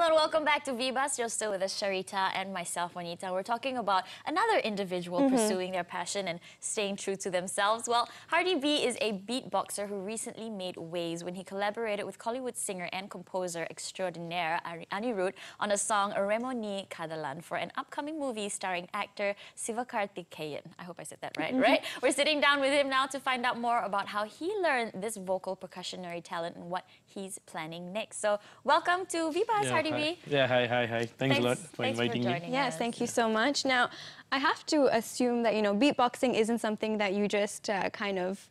Hello and welcome back to VBuzz. You're still with us, Sharita and myself, Juanita. We're talking about another individual pursuing their passion and staying true to themselves. Well, Hardee B is a beatboxer who recently made waves when he collaborated with Hollywood singer and composer extraordinaire Anirudh on a song Remo Ni Kadalan for an upcoming movie starring actor Sivakarthikeyan. I hope I said that right? We're sitting down with him now to find out more about how he learned this vocal percussionary talent and what he's planning next. So welcome to VBuzz, Hardee B. Yeah, hi. Thanks a lot for inviting me. Yes, thank you so much. Now, I have to assume that, beatboxing isn't something that you just kind of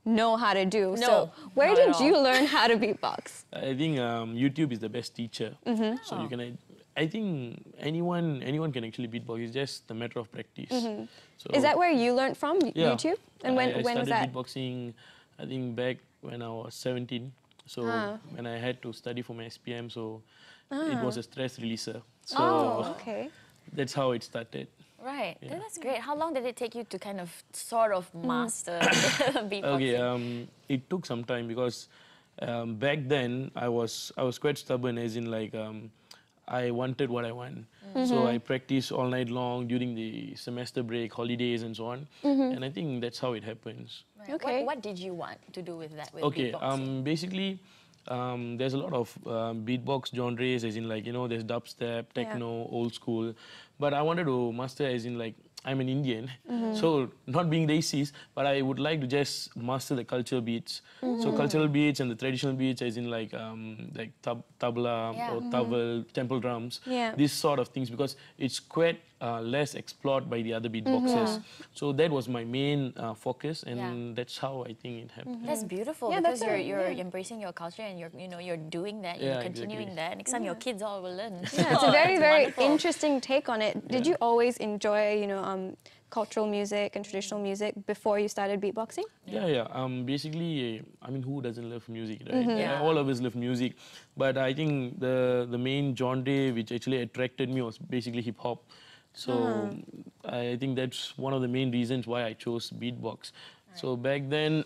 know how to do. No, so where did you learn how to beatbox? I think YouTube is the best teacher. So you can, I think anyone can actually beatbox. It's just a matter of practice. So Is that where you learned from, YouTube? And when I was that? started beatboxing, I think back when I was 17. So when I had to study for my SPM, so it was a stress releaser. So that's how it started. Right, that's great. How long did it take you to kind of sort of master beatboxing? Okay, it took some time because back then I was quite stubborn, as in like I wanted what I want. So I practiced all night long during the semester break, holidays and so on. And I think that's how it happens. Right. Okay. What did you want to do with that, with beatboxing? Basically, there's a lot of beatbox genres, as in like, there's dubstep, techno, old school. But I wanted to master, as in like, I'm an Indian, so not being racist, but I would like to just master the cultural beats. So cultural beats and the traditional beats, as in like tabla or tawal, temple drums, these sort of things, because it's quite less explored by the other beatboxers. So that was my main focus, and that's how I think it happened. That's beautiful, because you're embracing your culture and you're doing that, you're continuing that. Next time your kids all will learn. Yeah, it's a very interesting take on it. Did you always enjoy, cultural music and traditional music before you started beatboxing? Yeah. Basically, I mean, who doesn't love music, right? All of us love music. But I think the main genre which actually attracted me was basically hip hop. So I think that's one of the main reasons why I chose beatbox. So back then,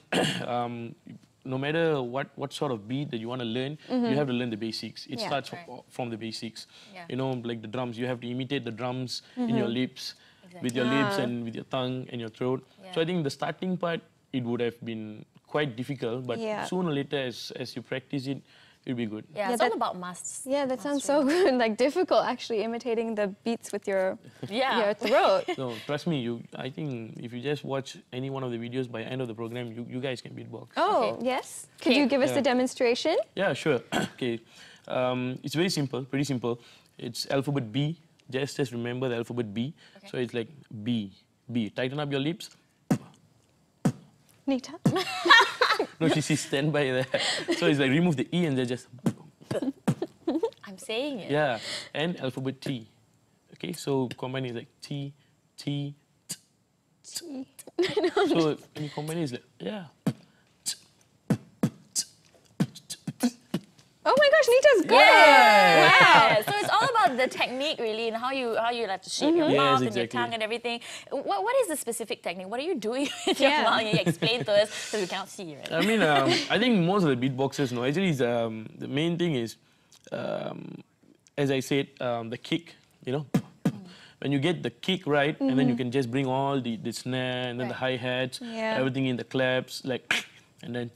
no matter what sort of beat that you want to learn, you have to learn the basics. It starts from the basics. Like the drums, you have to imitate the drums in your lips, with your lips and with your tongue and your throat. So I think the starting part, it would have been quite difficult, but sooner or later, as you practice it, it'll be good. Yeah, it's all about masters. Yeah, that sounds so good. Like difficult, actually, imitating the beats with your throat. No, trust me. I think if you just watch any one of the videos, by the end of the program, you guys can beatbox. Oh, yes. Could you give us a demonstration? Yeah, sure. Okay. It's very simple, pretty simple. It's alphabet B. Just remember the alphabet B. So it's like B. Tighten up your lips. Nita? No, she stand by there. So it's like remove the E and then just. I'm saying it. Yeah, and alphabet T. Okay, so combine is like T, T, T. So when you combine it's like, Oh my gosh, Nita's good! Yeah. So it's all about the technique, really, and how you have to shape your mouth and your tongue and everything. What is the specific technique? What are you doing with your mouth? You explain to us because we cannot see, right? I mean, I think most of the beatboxers know. Actually, the main thing is, as I said, the kick. When you get the kick right, and then you can just bring all the snare and then the hi hats, everything in the claps, like, and then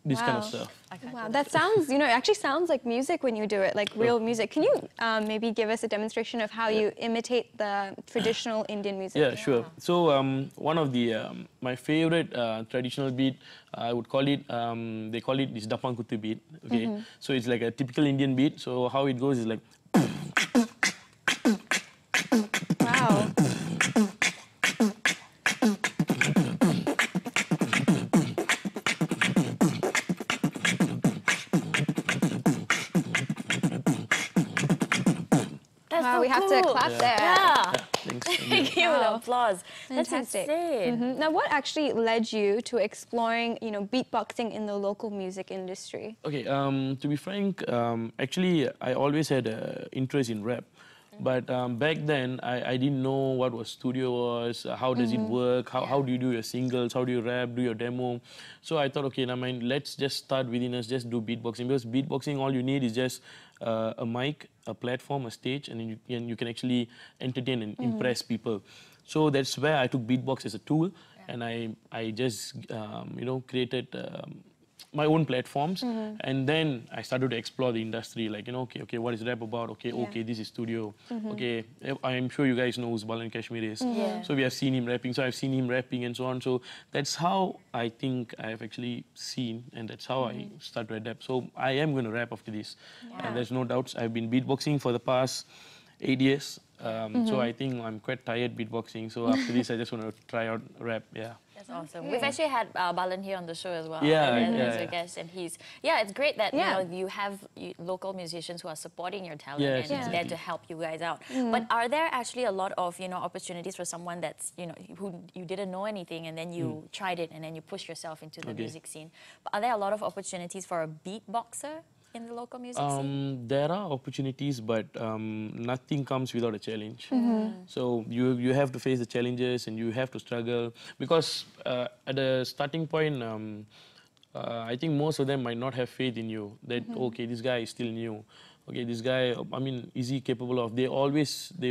this kind of stuff. Wow, that sounds, it actually sounds like music when you do it, like real music. Can you maybe give us a demonstration of how you imitate the traditional Indian music? Yeah, sure. So one of the my favorite traditional beat, I would call it, they call it this Dapang Kutu beat. Okay, so it's like a typical Indian beat. So how it goes is like. Wow. Wow, we have to clap there. Yeah, thanks. Give you an applause. Fantastic. That's insane. Now, what actually led you to exploring, beatboxing in the local music industry? Okay, to be frank, actually, I always had an interest in rap. But back then, I didn't know what was studio was, how does it work, how do you do your singles, how do you rap, do your demo. So I thought, okay, let's just start within us, just do beatboxing. Because beatboxing, all you need is just a mic, a platform, a stage, and then you can actually entertain and impress people. So that's where I took beatbox as a tool, and I just created my own platforms, and then I started to explore the industry, like, okay, what is rap about? Okay, this is studio. Okay, I'm sure you guys know who Balan Kashmir is. So we have seen him rapping, so I've seen him rapping and so on. So that's how I think I have actually seen, and that's how I start to adapt. So I am going to rap after this, and there's no doubts. I've been beatboxing for the past 8 years. So I think I'm quite tired beatboxing. So after this, I just want to try out rap. Yeah. That's awesome. We've actually had Balan here on the show as well. Yeah, as a guest, and it's great that you have local musicians who are supporting your talent and there to help you guys out. But are there actually a lot of opportunities for someone that's who you didn't know anything and then you tried it and then you pushed yourself into the music scene? But are there a lot of opportunities for a beatboxer in the local music scene? There are opportunities, but nothing comes without a challenge. So you have to face the challenges and you have to struggle, because at the starting point, I think most of them might not have faith in you that okay, this guy is still new. Okay, this guy, I mean, is he capable of? They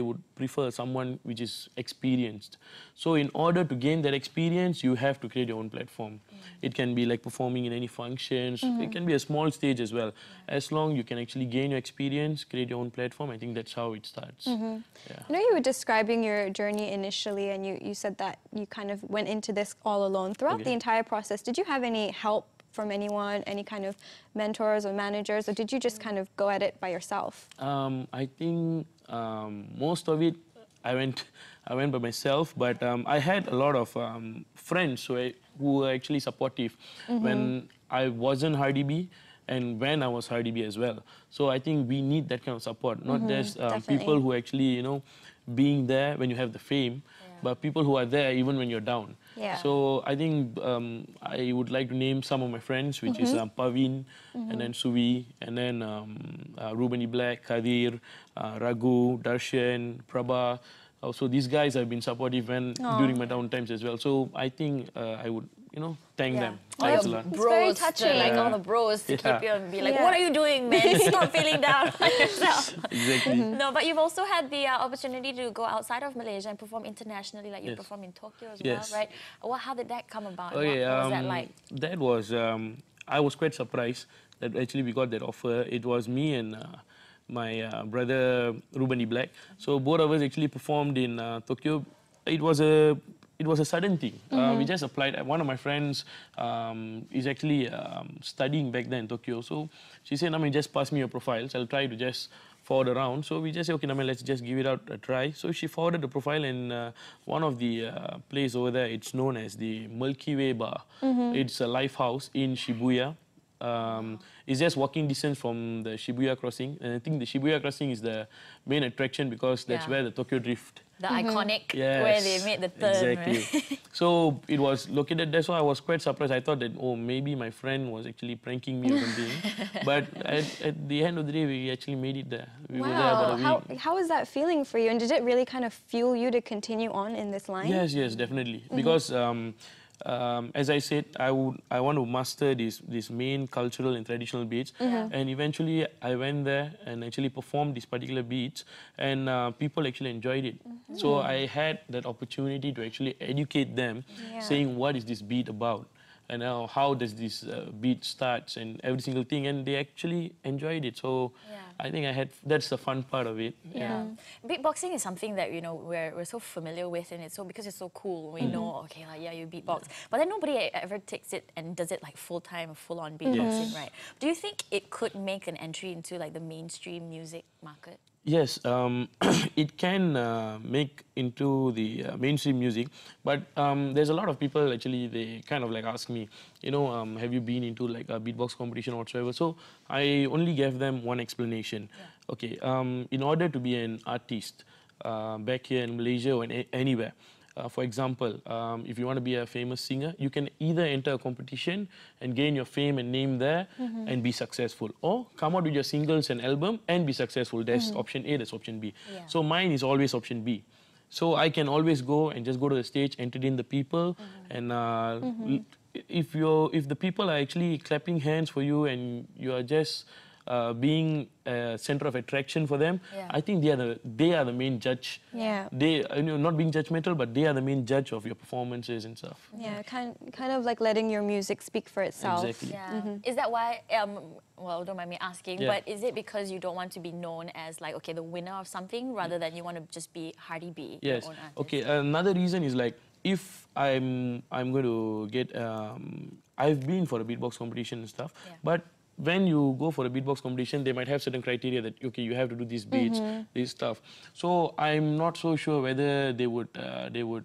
would prefer someone which is experienced. So in order to gain that experience, you have to create your own platform. It can be like performing in any functions. It can be a small stage as well. As long you can actually gain your experience, create your own platform, I think that's how it starts. I know you were describing your journey initially, and you said that you kind of went into this all alone. Throughout the entire process, did you have any help from anyone, any kind of mentors or managers, or did you just kind of go at it by yourself? I think most of it I went by myself, but I had a lot of friends who were actually supportive when I wasn't Hardee and when I was Hardee as well. So I think we need that kind of support, not just people who actually being there when you have the fame, but people who are there even when you're down. So I think I would like to name some of my friends, which is Pavin, and then Suvi, and then Ruben Black, Kadir, Raghu, Darshan, Prabha. So these guys have been supportive during my down times as well. So I think I would, thank them. Thanks a lot. Bros, very touching. Like all the bros to keep you and be like, what are you doing, man? Stop feeling down on yourself. Exactly. No, but you've also had the opportunity to go outside of Malaysia and perform internationally, like you performed in Tokyo as well, right? Well, how did that come about? Okay, what was that like? That was, I was quite surprised that actually we got that offer. It was me and my brother Ruben Black. So both of us actually performed in Tokyo. It was a sudden thing. We just applied. One of my friends is actually studying back then in Tokyo. So she said, Nami, just pass me your profiles. I'll try to just forward around. So we just said, okay, Nami, let's just give it out a try. So she forwarded the profile, and one of the place over there, it's known as the Milky Way Bar. It's a live house in Shibuya. It's just walking distance from the Shibuya crossing, and I think the Shibuya crossing is the main attraction because that's where the Tokyo Drift. The iconic, where they made the turn. Exactly. Right? So it was located there, so I was quite surprised. I thought that, oh, maybe my friend was actually pranking me or something. But at the end of the day, we actually made it there. We were there about a week. How was that feeling for you? And did it really kind of fuel you to continue on in this line? Yes, definitely. Because as I said, I want to master these main cultural and traditional beats, and eventually I went there and actually performed these particular beats, and people actually enjoyed it. So I had that opportunity to actually educate them, saying what is this beat about, and how does this beat starts and every single thing, and they actually enjoyed it. So I think that's the fun part of it. Beatboxing is something that we're so familiar with, and because it's so cool. We know, okay, you beatbox, but then nobody ever takes it and does it like full-time, full-on beatboxing, right? Do you think it could make an entry into like the mainstream music market? Yes, it can make into the mainstream music, but there's a lot of people actually, they kind of like ask me, have you been into like a beatbox competition or whatsoever? So I only gave them one explanation. Okay, in order to be an artist back here in Malaysia or anywhere, for example, if you want to be a famous singer, you can either enter a competition and gain your fame and name there and be successful, or come out with your singles and album and be successful. There's option A, there's option B. So mine is always option B. So I can always go and just go to the stage, entertain the people, and if the people are actually clapping hands for you and you are just being a center of attraction for them. Yeah. I think they are the main judge. Yeah. They, not being judgmental, but they are the main judge of your performances and stuff. Yeah, kind of like letting your music speak for itself. Exactly. Yeah. Is that why, well, don't mind me asking, but is it because you don't want to be known as like, okay, the winner of something, rather than you want to just be Hardee B, Yes. your own artist? Okay. Another reason is like, if I'm going to get, I've been for a beatbox competition and stuff, but when you go for a beatbox competition, they might have certain criteria that, okay, you have to do these beats, this stuff. So I'm not so sure whether they would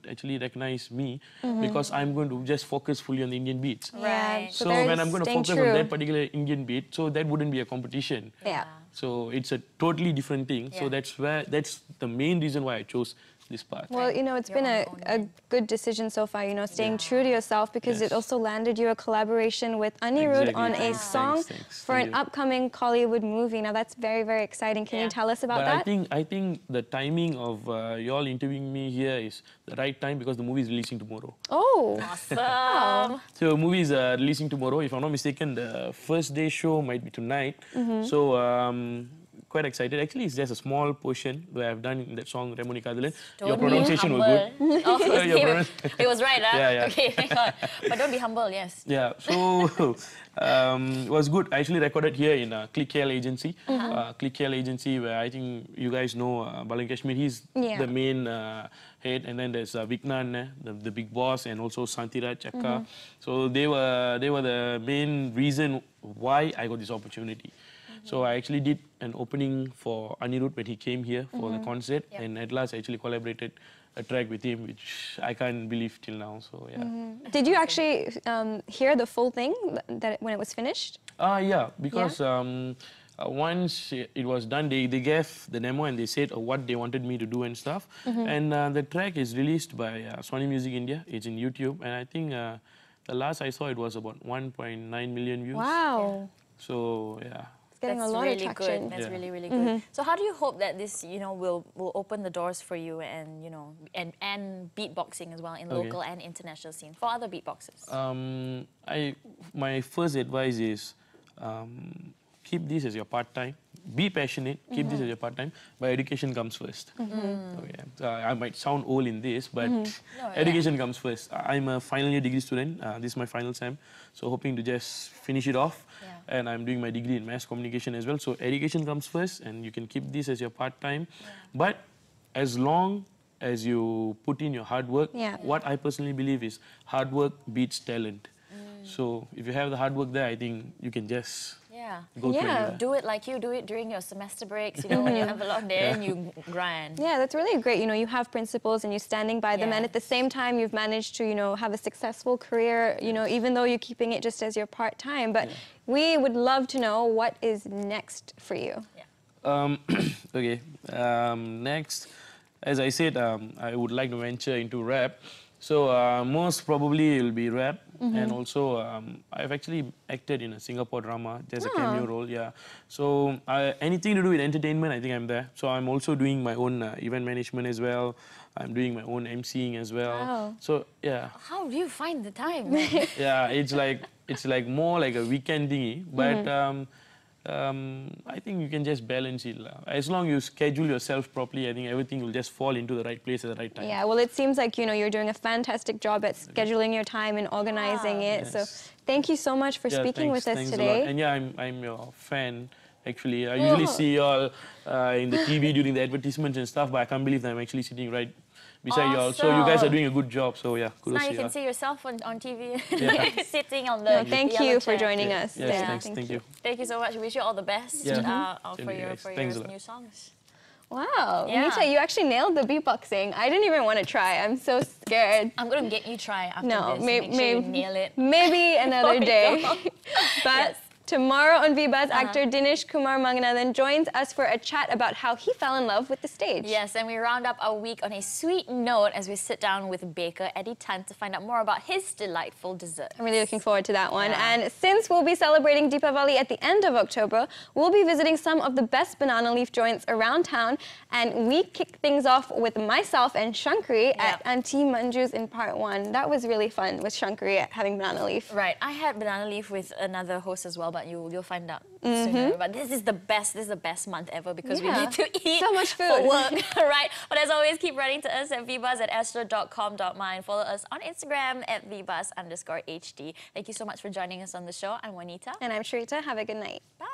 actually recognize me, because I'm going to just focus fully on the Indian beats. Right. So when I'm going to focus on that particular Indian beat, so that wouldn't be a competition. Yeah. So it's a totally different thing. So that's the main reason why I chose this path. Well, you know, it's been a good decision so far, you know, staying true to yourself, because it also landed you a collaboration with Anirudh on a song for an upcoming Kollywood movie. Now, that's very, very exciting. Can you tell us about that? I think the timing of y'all interviewing me here is the right time, because the movie is releasing tomorrow. Oh. Awesome. So the movie is releasing tomorrow. If I'm not mistaken, the first day show might be tonight. So quite excited. Actually, it's just a small portion where I've done in that song, Remoni Kadalan. Your pronunciation was good. Oh, it was right, huh? Yeah. Okay, thank God. But don't be humble, yes. Yeah, so it was good. I actually recorded here in Click KL Agency. Click KL Agency, where I think you guys know Balan Kashmir. He's the main head, and then there's Viknan, the big boss, and also Santira Chakka. So they were the main reason why I got this opportunity. So I actually did an opening for Anirudh when he came here for the concert, and at last I actually collaborated a track with him, which I can't believe till now. So yeah. Did you actually hear the full thing when it was finished? Yeah, because once it was done, they gave the demo and they said what they wanted me to do and stuff. And the track is released by Sony Music India. It's in YouTube, and I think the last I saw it was about 1.9 million views. Wow. So yeah. Getting a lot of traction. That's really, really good. So how do you hope that this, you know, will open the doors for you, and, you know, and beatboxing as well in local and international scene for other beatboxers? My first advice is keep this as your part-time. Be passionate, keep this as your part-time, but education comes first. Okay. I might sound old in this, but education comes first. I'm a final year degree student. This is my final sem, so hoping to just finish it off. And I'm doing my degree in mass communication as well. So education comes first, and you can keep this as your part-time. But as long as you put in your hard work, what I personally believe is hard work beats talent. So if you have the hard work there, I think you can just go through it. Do it like you do it during your semester breaks, you know, when you have a lot there and you grind. Yeah, that's really great. You know, you have principles and you're standing by them, and at the same time, you've managed to, you know, have a successful career, you know, even though you're keeping it just as your part-time. But we would love to know what is next for you. Okay, next, as I said, I would like to venture into rap. So most probably it will be rap, and also I've actually acted in a Singapore drama, just a cameo role, So anything to do with entertainment, I think I'm there. So I'm also doing my own event management as well. I'm doing my own MCing as well. Wow. So yeah. How do you find the time? Yeah, it's like more like a weekend thingy, but I think you can just balance it. As long as you schedule yourself properly, I think everything will just fall into the right place at the right time. Yeah, well, it seems like, you know, you're doing a fantastic job at scheduling your time and organizing it. So thank you so much for speaking with us today. And yeah, I'm your fan. Actually, I usually see you all in the TV during the advertisements and stuff, but I can't believe that I'm actually sitting right beside you all. So you guys are doing a good job. So yeah, kudos now to you can see yourself on TV, sitting on the thank you for joining us. Yes, thanks. Thank you. Thank you so much. We wish you all the best for your new songs. Wow, Nita, you actually nailed the beatboxing. I didn't even want to try. I'm so scared. I'm going to get you try after this. Make sure you nail it. Maybe another day. But tomorrow on VBuzz, actor Dinesh Kumar Manganathan joins us for a chat about how he fell in love with the stage. Yes, and we round up our week on a sweet note as we sit down with baker Eddie Tan to find out more about his delightful dessert. I'm really looking forward to that one. And since we'll be celebrating Deepavali at the end of October, we'll be visiting some of the best banana leaf joints around town. And we kick things off with myself and Shankari at Auntie Manju's in part 1. That was really fun with Shankari having banana leaf. Right, I had banana leaf with another host as well, but you'll find out sooner. But this is the best month ever because we need to eat so much food for work, right? But as always, keep writing to us at VBuzz at astro.com.my and follow us on Instagram at VBuzz_HD. Thank you so much for joining us on the show. I'm Juanita. And I'm Sharita. Have a good night. Bye.